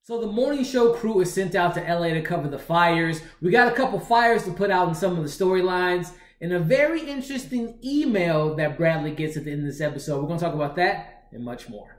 So the morning show crew is sent out to LA to cover the fires. We got a couple fires to put out in some of the storylines, and a very interesting email that Bradley gets at the end of this episode. We're going to talk about that and much more.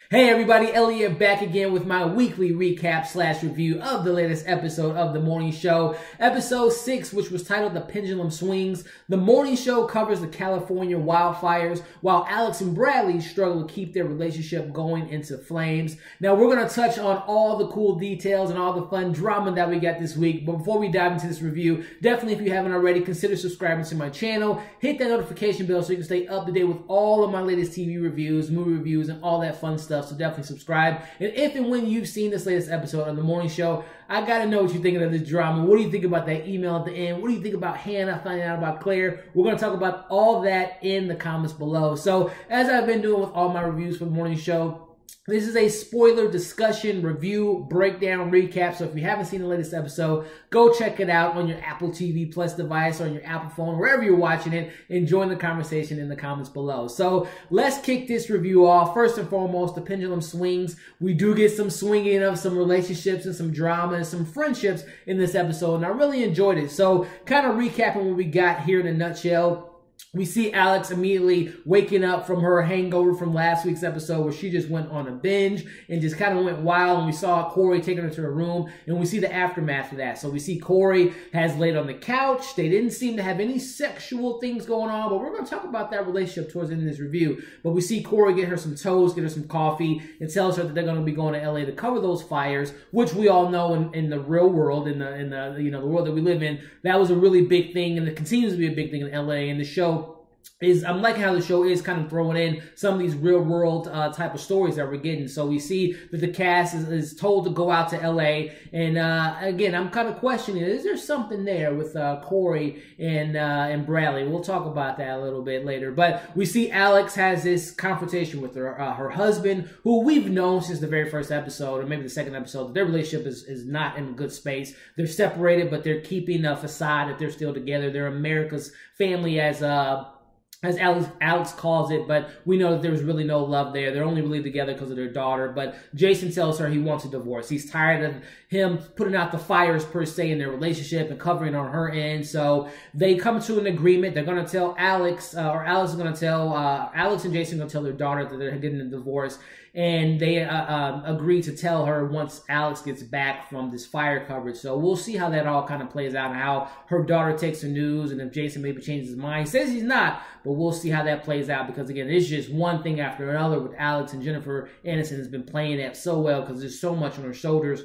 Hey everybody, Elliot back again with my weekly recap / review of the latest episode of The Morning Show. Episode 6, which was titled The Pendulum Swings. The Morning Show covers the California wildfires while Alex and Bradley struggle to keep their relationship going into flames. Now we're going to touch on all the cool details and all the fun drama that we got this week. But before we dive into this review, definitely if you haven't already, consider subscribing to my channel. Hit that notification bell so you can stay up to date with all of my latest TV reviews, movie reviews, and all that fun stuff. So definitely subscribe. And if and when you've seen this latest episode of The Morning Show, I gotta know what you're thinking of this drama. What do you think about that email at the end? What do you think about Hannah finding out about Claire? We're gonna talk about all that in the comments below. So as I've been doing with all my reviews for The Morning Show, this is a spoiler discussion, review, breakdown, recap. So if you haven't seen the latest episode, go check it out on your Apple TV Plus device or on your Apple phone, wherever you're watching it, and join the conversation in the comments below. So let's kick this review off. First and foremost, the pendulum swings. We do get some swinging of some relationships and some drama and some friendships in this episode, and I really enjoyed it. So kind of recapping what we got here in a nutshell. We see Alex immediately waking up from her hangover from last week's episode where she just went on a binge and just kind of went wild. And we saw Corey taking her to her room, and we see the aftermath of that. So we see Corey has laid on the couch. They didn't seem to have any sexual things going on, but we're going to talk about that relationship towards the end of this review. But we see Corey get her some toast, get her some coffee, and tells her that they're going to be going to LA to cover those fires, which we all know in the real world, in the you know, the world that we live in, that was a really big thing, and it continues to be a big thing in LA. And the show I'm liking how the show is kind of throwing in some of these real world type of stories that we're getting. So we see that the cast is told to go out to LA. And again, I'm kind of questioning, is there something there with Corey and Bradley? We'll talk about that a little bit later. But we see Alex has this confrontation with her husband, who we've known since the very first episode, or maybe the second episode, that their relationship is not in a good space. They're separated, but they're keeping a facade that they're still together. They're America's family, as Alex calls it, but we know that there was really no love there. They're only really together because of their daughter. But Jason tells her he wants a divorce. He's tired of him putting out the fires, per se, in their relationship and covering on her end. So they come to an agreement. They're going to tell Alex, or Alex is going to tell, Alex and Jason are going to tell their daughter that they're getting a divorce. And they agree to tell her once Alex gets back from this fire coverage. So we'll see how that all kind of plays out and how her daughter takes the news, and if Jason maybe changes his mind. He says he's not, but we'll see how that plays out, because again, it's just one thing after another with Alex, and Jennifer Aniston has been playing that so well because there's so much on her shoulders.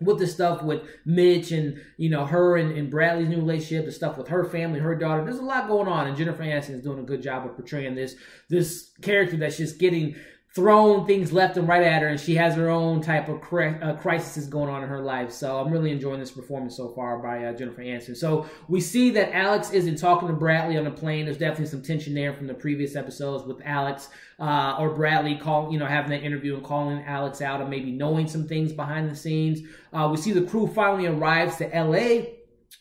With the stuff with Mitch and, you know, her and Bradley's new relationship, the stuff with her family, her daughter, there's a lot going on, and Jennifer Aniston is doing a good job of portraying this character that's just getting thrown things left and right at her, and she has her own type of crisis going on in her life. So I'm really enjoying this performance so far by Jennifer Aniston. So we see that Alex isn't talking to Bradley on the plane. There's definitely some tension there from the previous episodes with Alex or Bradley having that interview and calling Alex out and maybe knowing some things behind the scenes. We see the crew finally arrives to LA.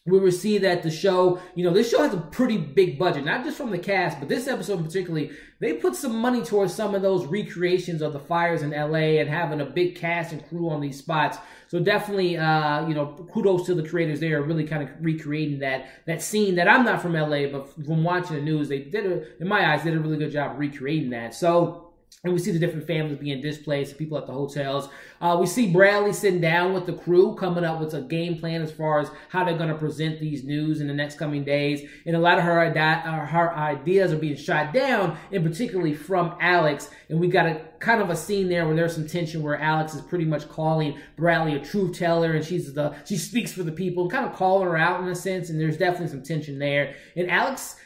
We will see that the show, this show has a pretty big budget, not just from the cast, but this episode particularly, they put some money towards some of those recreations of the fires in LA and having a big cast and crew on these spots. So definitely, kudos to the creators there, really kind of recreating that scene that I'm not from LA, but from watching the news, they in my eyes, did a really good job of recreating that. So, and we see the different families being displaced, people at the hotels. We see Bradley sitting down with the crew, coming up with a game plan as far as how they're going to present these news in the next coming days. And a lot of her ideas are being shot down, and particularly from Alex. And we got a kind of a scene there where there's some tension where Alex is pretty much calling Bradley a truth teller, and she speaks for the people, and kind of calling her out in a sense. And there's definitely some tension there. And Alex,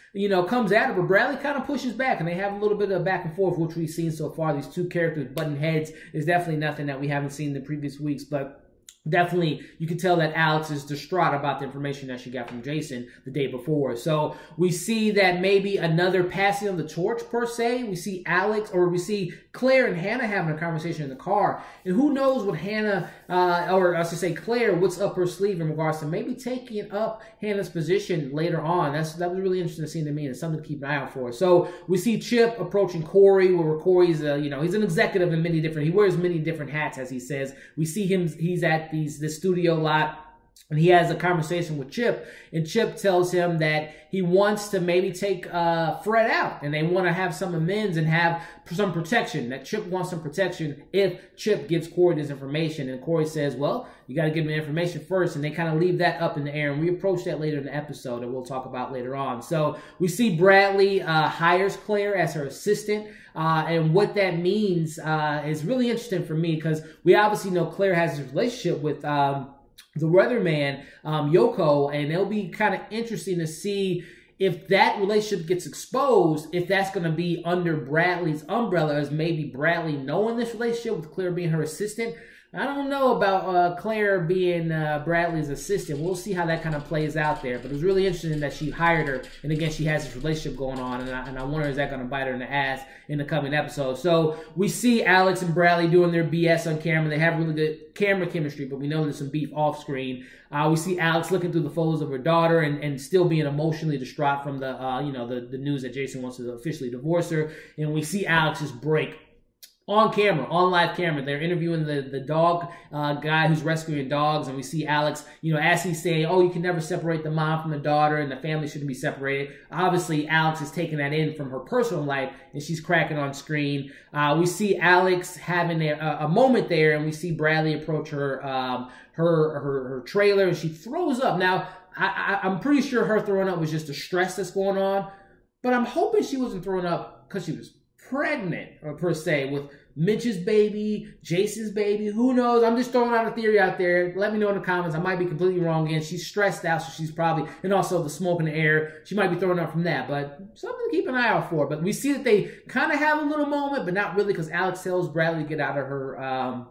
comes at her, but Bradley kind of pushes back, and they have a little bit of back and forth, which we've seen so far. These two characters butting heads is definitely nothing that we haven't seen in the previous weeks, but definitely, you can tell that Alex is distraught about the information that she got from Jason the day before. So we see that maybe another passing of the torch, per se. We see Alex, or we see Claire and Hannah having a conversation in the car. And who knows what Hannah, or I should say Claire, what's up her sleeve in regards to maybe taking up Hannah's position later on. That was really interesting to see to me, and it's something to keep an eye out for. So we see Chip approaching Corey, where Corey's, he's an executive in he wears many different hats, as he says. We see him, he's at this studio lot, and he has a conversation with Chip, and Chip tells him that he wants to maybe take Fred out, and they want to have some amends and have some protection, that Chip wants some protection if Chip gives Corey this information. And Corey says, well, you got to give me the information first, and they kind of leave that up in the air, and we approach that later in the episode that we'll talk about later on. So we see Bradley hires Claire as her assistant, and what that means is really interesting for me, because we obviously know Claire has this relationship with the weatherman, Yoko, and it'll be kind of interesting to see if that relationship gets exposed, if that's going to be under Bradley's umbrella, as maybe Bradley knowing this relationship with Claire being her assistant. I don't know about Claire being Bradley's assistant. We'll see how that kind of plays out there. But it was really interesting that she hired her. And again, she has this relationship going on. And I wonder, is that going to bite her in the ass in the coming episode? So we see Alex and Bradley doing their BS on camera. They have really good camera chemistry, but we know there's some beef off screen. We see Alex looking through the photos of her daughter and still being emotionally distraught from the news that Jason wants to officially divorce her. And we see Alex just break on camera, on live camera. They're interviewing the dog guy who's rescuing dogs, and we see Alex, as he's saying, oh, you can never separate the mom from the daughter, and the family shouldn't be separated. Obviously, Alex is taking that in from her personal life, and she's cracking on screen. We see Alex having a moment there, and we see Bradley approach her trailer, and she throws up. Now, I'm pretty sure her throwing up was just the stress that's going on, but I'm hoping she wasn't throwing up because she was pregnant, or per se, with Mitch's baby, Jason's baby. Who knows? I'm just throwing out a theory out there. Let me know in the comments. I might be completely wrong again. She's stressed out, so she's probably, and also the smoke in the air, she might be throwing up from that, but something to keep an eye out for. But we see that they kind of have a little moment, but not really, because Alex tells Bradley to get out of her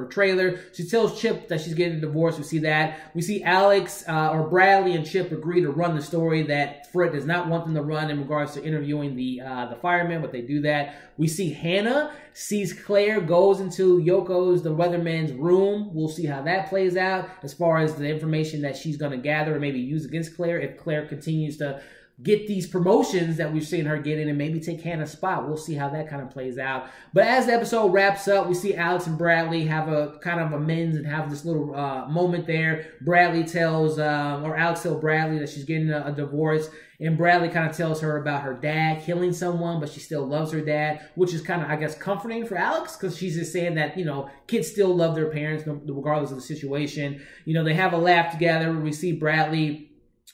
trailer. She tells Chip that she's getting a divorce. We see that. We see Alex or Bradley and Chip agree to run the story that Fred does not want them to run in regards to interviewing the fireman, but they do that. We see Hannah sees Claire, goes into Yoko's, the weatherman's room. We'll see how that plays out as far as the information that she's going to gather and maybe use against Claire if Claire continues to get these promotions that we've seen her getting and maybe take Hannah's spot. We'll see how that kind of plays out. But as the episode wraps up, we see Alex and Bradley have a kind of amends and have this little moment there. Bradley tells, or Alex tells Bradley that she's getting a divorce, and Bradley kind of tells her about her dad killing someone, but she still loves her dad, which is kind of, I guess, comforting for Alex, because she's just saying that, kids still love their parents regardless of the situation. They have a laugh together. We see Bradley,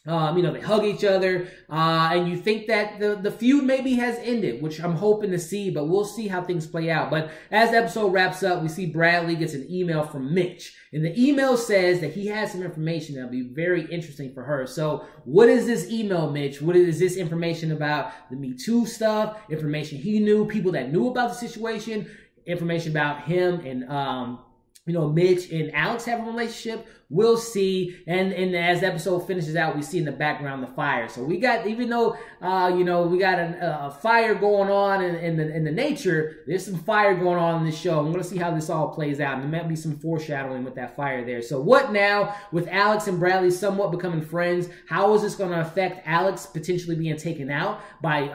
they hug each other, and you think that the feud maybe has ended, which I'm hoping to see, but we'll see how things play out. But as the episode wraps up, we see Bradley gets an email from Mitch, and the email says that he has some information that'll be very interesting for her. So what is this email, Mitch? What is this information about the Me Too stuff, information he knew, people that knew about the situation, information about him and, Mitch and Alex have a relationship? We'll see. And as the episode finishes out, we see in the background the fire. So we got, even though, we got a fire going on in the nature, there's some fire going on in this show. I'm going to see how this all plays out. And there might be some foreshadowing with that fire there. So what now with Alex and Bradley somewhat becoming friends? How is this going to affect Alex potentially being taken out by,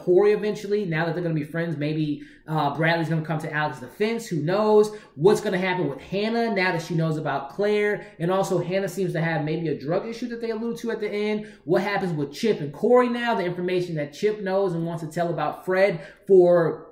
Corey eventually? Now that they're going to be friends, maybe Bradley's going to come to Alex's defense. Who knows? What's going to happen with Hannah now that she knows about Claire? And also, Hannah seems to have maybe a drug issue that they allude to at the end. What happens with Chip and Corey now? The information that Chip knows and wants to tell about Fred for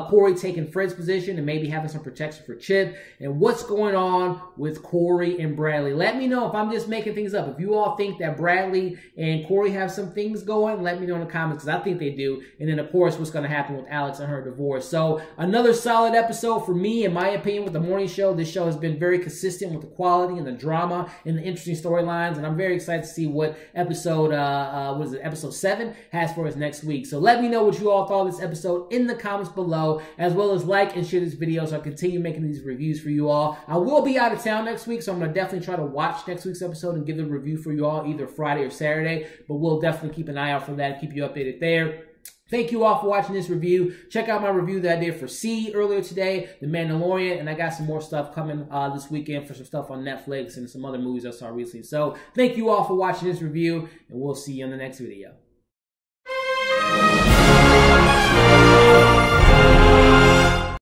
Corey taking Fred's position and maybe having some protection for Chip. And what's going on with Corey and Bradley? Let me know if I'm just making things up. If you all think that Bradley and Corey have some things going, let me know in the comments, because I think they do. And then, of course, what's going to happen with Alex and her divorce. So another solid episode for me, in my opinion, with the morning show. This show has been very consistent with the quality and the drama and the interesting storylines. And I'm very excited to see what episode, episode 7 has for us next week. So let me know what you all thought of this episode in the comments comments below, as well as like and share this video so I continue making these reviews for you all. I will be out of town next week, so I'm going to definitely try to watch next week's episode and give the review for you all either Friday or Saturday, but we'll definitely keep an eye out for that and keep you updated there. Thank you all for watching this review. Check out my review that I did for C earlier today, The Mandalorian, and I got some more stuff coming this weekend for some stuff on Netflix and some other movies I saw recently. So thank you all for watching this review, and we'll see you in the next video.